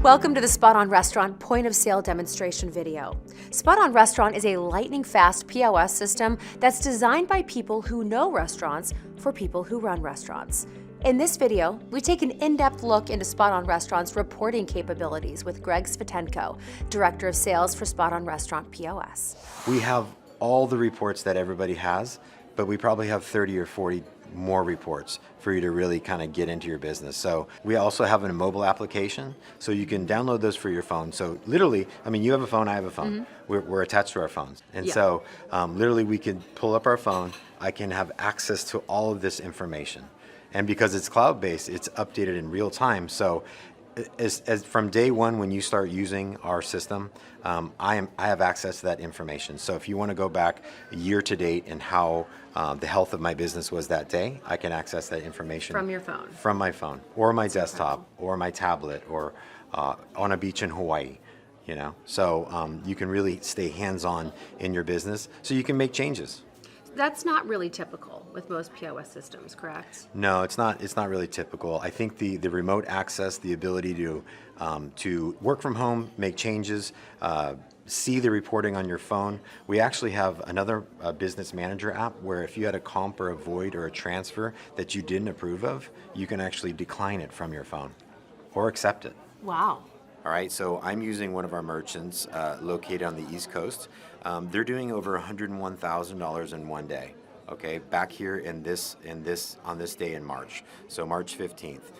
Welcome to the SpotOn Restaurant point of sale demonstration video. SpotOn Restaurant is a lightning fast POS system that's designed by people who know restaurants for people who run restaurants. In this video, we take an in-depth look into SpotOn Restaurant's reporting capabilities with Greg Svitenko, Director of Sales for SpotOn Restaurant POS. We have all the reports that everybody has, but we probably have 30 or 40 more reports for you to really kind of get into your business. So we also have a mobile application, so you can download those for your phone. So literally, I mean, you have a phone, I have a phone. We're attached to our phones. And so literally we can pull up our phone, I can have access to all of this information. And because it's cloud-based, it's updated in real time. So as from day one when you start using our system, I have access to that information. So if you want to go back year to date and how the health of my business was that day, I can access that information From your phone? From my phone, or my desktop, or my tablet, or on a beach in Hawaii. You know, so you can really stay hands-on in your business, so you can make changes. That's not really typical with most POS systems, correct? No, it's not. It's not really typical. I think the remote access, the ability to work from home, make changes, see the reporting on your phone. We actually have another business manager app where if you had a comp or a void or a transfer that you didn't approve of, you can actually decline it from your phone or accept it. Wow. All right, so I'm using one of our merchants located on the East Coast. They're doing over $101,000 in one day. Okay, back here on this day in March, so March 15th.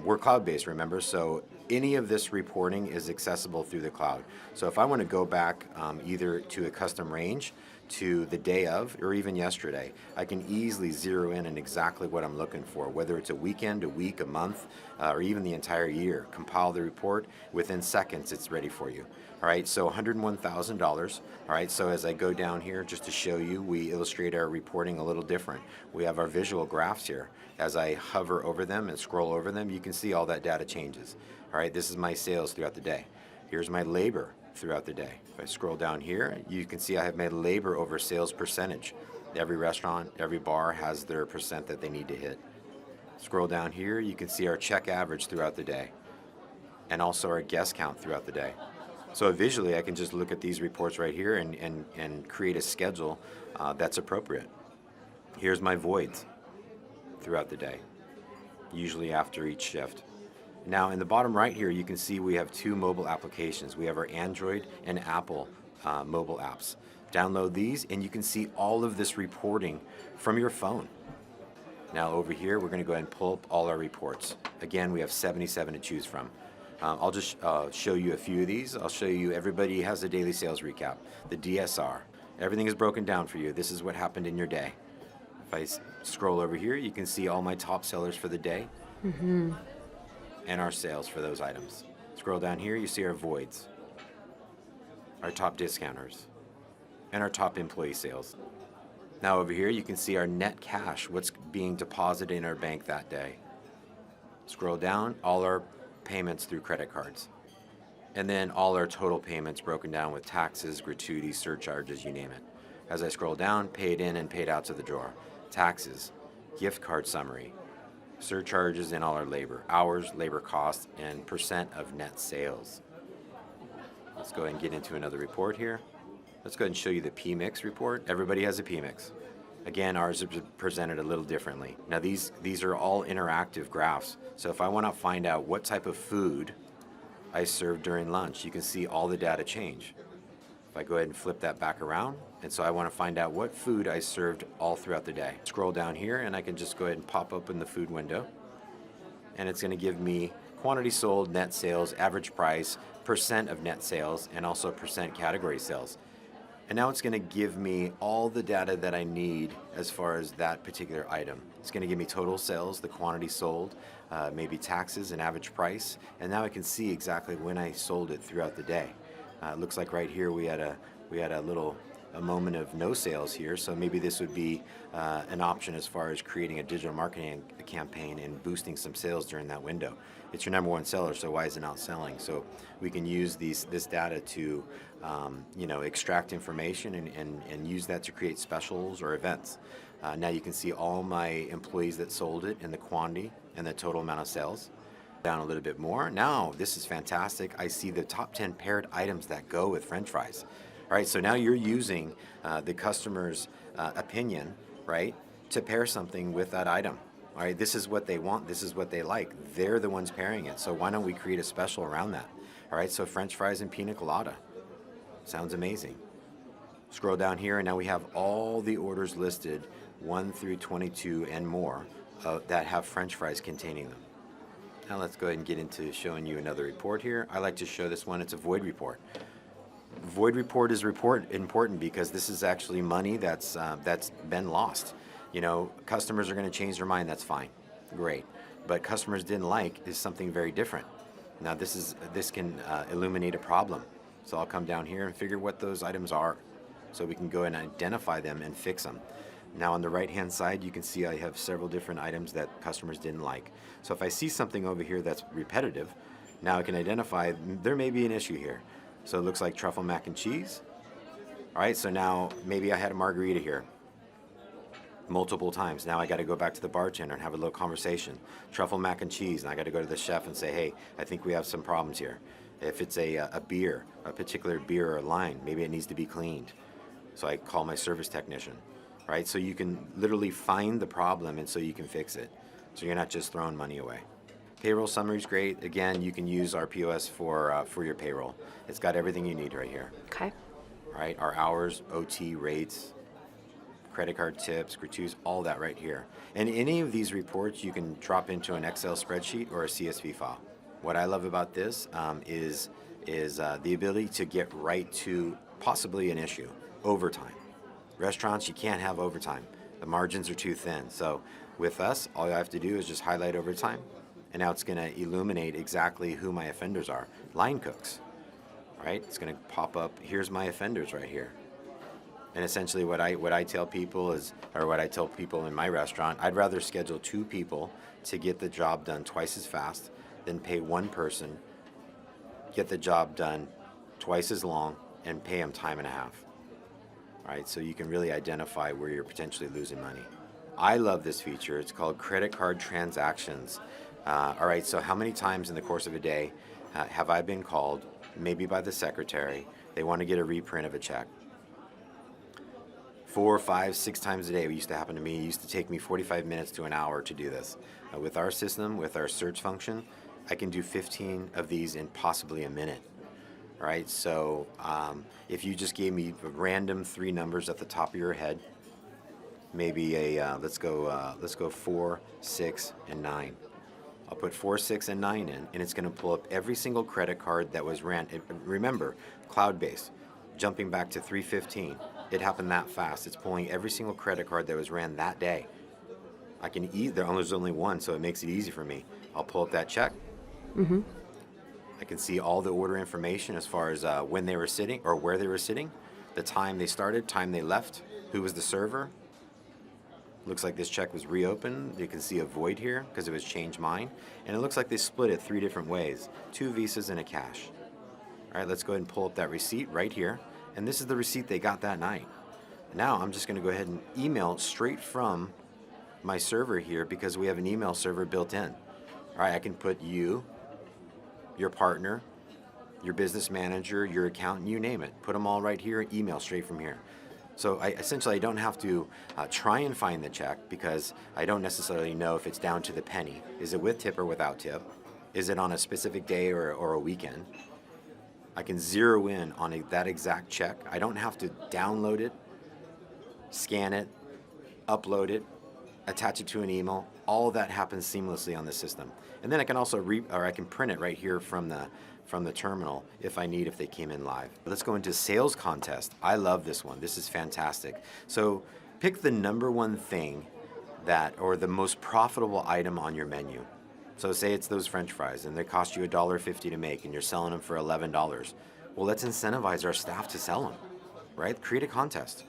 We're cloud-based, remember, so any of this reporting is accessible through the cloud. So if I want to go back either to a custom range, to the day of, or even yesterday, I can easily zero in on exactly what I'm looking for, whether it's a weekend, a week, a month, or even the entire year. Compile the report, within seconds it's ready for you. All right, so $101,000. All right, so as I go down here, just to show you, we illustrate our reporting a little different. We have our visual graphs here. As I hover over them and scroll over them, you can see all that data changes. All right, this is my sales throughout the day. Here's my labor throughout the day. If I scroll down here, you can see I have made labor over sales percentage. Every restaurant, every bar has their percent that they need to hit. Scroll down here, you can see our check average throughout the day, and also our guest count throughout the day. So visually, I can just look at these reports right here and create a schedule that's appropriate. Here's my voids throughout the day, usually after each shift. Now in the bottom right here, you can see we have two mobile applications. We have our Android and Apple mobile apps. Download these and you can see all of this reporting from your phone. Now over here, we're going to go ahead and pull up all our reports. Again, we have 77 to choose from. I'll just show you a few of these. I'll show you, everybody has a daily sales recap, the DSR. Everything is broken down for you. This is what happened in your day. If I scroll over here, you can see all my top sellers for the day. And our sales for those items. Scroll down here, you see our voids, our top discounters, and our top employee sales. Now over here, you can see our net cash, what's being deposited in our bank that day. Scroll down, all our payments through credit cards. And then all our total payments broken down with taxes, gratuities, surcharges, you name it. As I scroll down, paid in and paid out to the drawer. Taxes, gift card summary, surcharges and all our labor, hours, labor costs, and percent of net sales. Let's go ahead and get into another report here. Let's go ahead and show you the PMix report. Everybody has a PMix. Again, ours is presented a little differently. Now these are all interactive graphs. So if I want to find out what type of food I served during lunch, you can see all the data change. If I go ahead and flip that back around, and so I want to find out what food I served all throughout the day. Scroll down here and I can just go ahead and pop open the food window, and it's going to give me quantity sold, net sales, average price, percent of net sales, and also percent category sales. And now it's going to give me all the data that I need as far as that particular item. It's going to give me total sales, the quantity sold, maybe taxes and average price, and now I can see exactly when I sold it throughout the day. It looks like right here we had a moment of no sales here, so maybe this would be an option as far as creating a digital marketing campaign and boosting some sales during that window. It's your number one seller, so why is it not selling? So we can use this data to extract information and use that to create specials or events. Now you can see all my employees that sold it and the quantity and the total amount of sales. Down a little bit more. Now, this is fantastic. I see the top 10 paired items that go with French fries. All right, so now you're using the customer's opinion, right, to pair something with that item. All right, this is what they want. This is what they like. They're the ones pairing it. So why don't we create a special around that? All right, so French fries and pina colada. Sounds amazing. Scroll down here, and now we have all the orders listed, 1 through 22 and more, that have French fries containing them. Now let's go ahead and get into showing you another report here. I like to show this one. It's a void report. Void report is important because this is actually money that's been lost. You know, customers are going to change their mind. That's fine, great. But customers didn't like is something very different. Now this can illuminate a problem. So I'll come down here and figure what those items are, so we can go and identify them and fix them. Now on the right hand side, you can see I have several different items that customers didn't like. So if I see something over here that's repetitive, now I can identify there may be an issue here. So it looks like truffle mac and cheese. All right, so now maybe I had a margarita here multiple times. Now I got to go back to the bartender and have a little conversation. Truffle mac and cheese, and I got to go to the chef and say, hey, I think we have some problems here. If it's a beer, a particular beer or line, maybe it needs to be cleaned. So I call my service technician. Right? So you can literally find the problem, and so you can fix it. So you're not just throwing money away. Payroll summary is great. Again, you can use our POS for your payroll. It's got everything you need right here. Okay. Right? Our hours, OT rates, credit card tips, gratuities, all that right here. And any of these reports you can drop into an Excel spreadsheet or a CSV file. What I love about this is the ability to get right to possibly an issue, overtime. Restaurants, you can't have overtime. The margins are too thin. So with us, all you have to do is just highlight overtime, and now it's going to illuminate exactly who my offenders are. Line cooks, right? It's going to pop up, here's my offenders right here. And essentially what I tell people is, or what I tell people in my restaurant, I'd rather schedule 2 people to get the job done twice as fast than pay 1 person, get the job done twice as long, and pay them time and a half. Right, so you can really identify where you're potentially losing money. I love this feature. It's called credit card transactions. All right, so how many times in the course of a day have I been called, maybe by the secretary, they want to get a reprint of a check? 4, 5, 6 times a day. It used to happen to me. It used to take me 45 minutes to an hour to do this. With our system, with our search function, I can do 15 of these in possibly a minute. All right, so if you just gave me random 3 numbers at the top of your head, maybe let's go 4, 6, and 9. I'll put 4, 6, and 9 in, and it's going to pull up every single credit card that was ran. Remember, cloud-based. Jumping back to 315, it happened that fast. It's pulling every single credit card that was ran that day. I can there's only one, so it makes it easy for me. I'll pull up that check. Mm-hmm. I can see all the order information as far as when they were sitting or where they were sitting, the time they started, time they left, who was the server. Looks like this check was reopened. You can see a void here because it was changed mine. And it looks like they split it 3 different ways, 2 visas and a cash. All right, let's go ahead and pull up that receipt right here. And this is the receipt they got that night. Now I'm just going to go ahead and email straight from my server here because we have an email server built in. All right, I can put you, your partner, your business manager, your accountant, you name it. Put them all right here, email straight from here. So I don't have to try and find the check because I don't necessarily know if it's down to the penny. Is it with tip or without tip? Is it on a specific day or a weekend? I can zero in on that exact check. I don't have to download it, scan it, upload it, attach it to an email. All of that happens seamlessly on the system. And then I can also I can print it right here from the terminal if they came in live. Let's go into sales contest. I love this one. This is fantastic. So pick the number one thing or the most profitable item on your menu. So say it's those French fries and they cost you $1.50 to make and you're selling them for $11. Well, let's incentivize our staff to sell them, right? Create a contest.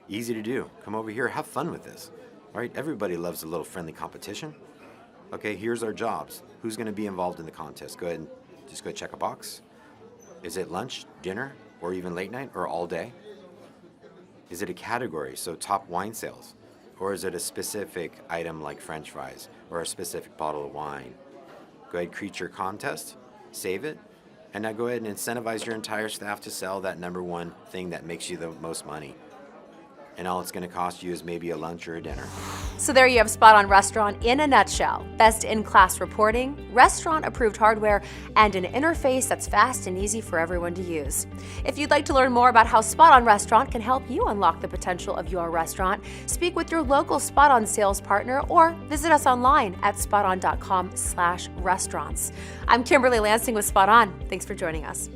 Easy to do. Come over here, have fun with this, right? Everybody loves a little friendly competition. Okay, here's our jobs. Who's going to be involved in the contest? Go ahead and just go check a box. Is it lunch, dinner, or even late night, or all day? Is it a category, so top wine sales? Or is it a specific item like French fries, or a specific bottle of wine? Go ahead, create your contest, save it, and now go ahead and incentivize your entire staff to sell that number one thing that makes you the most money. And all it's going to cost you is maybe a lunch or a dinner. So there you have SpotOn Restaurant in a nutshell. Best in-class reporting, restaurant-approved hardware, and an interface that's fast and easy for everyone to use. If you'd like to learn more about how SpotOn Restaurant can help you unlock the potential of your restaurant, speak with your local SpotOn sales partner or visit us online at spoton.com/restaurants. I'm Kimberly Lansing with SpotOn. Thanks for joining us.